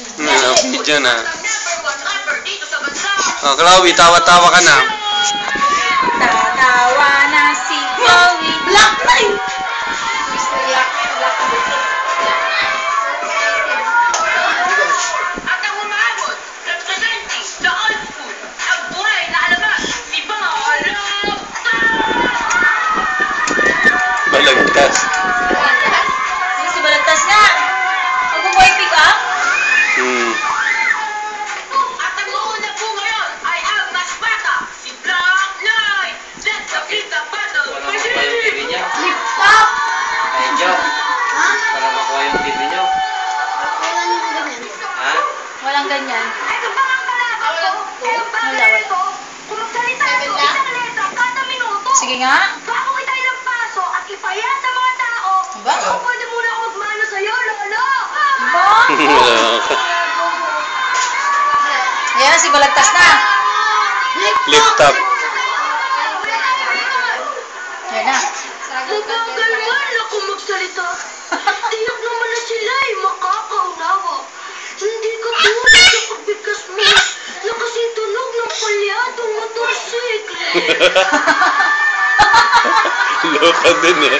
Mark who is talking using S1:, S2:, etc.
S1: Video na. Oh, Chloe, tawa-tawa ka na.
S2: Tatawa na si Chloe.
S3: Black na yun!
S4: At ang umabot, representing the old school, ang buhay na alamat, si Balagtas!
S1: Balagtas.
S2: Sino si Balagtas nga? Huwag mo boy pick up?
S4: At ang uuna po ngayon ay ang mas bata, si Black Knight! Let's complete the battle!
S5: Wala makuha yung TV niya.
S3: Stop!
S5: Ay, Joe.
S3: Ha?
S5: Wala makuha yung TV niyo.
S3: Wala nyo ganyan.
S5: Ha?
S2: Walang ganyan.
S4: Ito ba ang kalaban ko? Ito ba ang kalaban ko? Kung magsalita ko isang letra kada minuto,
S2: Sige nga.
S4: bago kita ilang paso at ipaya sa mga tao,
S2: Ba?
S4: pwede muna ako magmano sa'yo, lolo!
S2: Ba? Ayan, si Balagtas na.
S1: Lift up.
S2: Ayan na.
S4: Mabagal man ako magsalita. Tiyak naman na sila ay makakaunawa. Hindi ka tulad sa pagbigkas mo na kasi tunog ng palyadong motorsiklo.
S1: Loka din eh.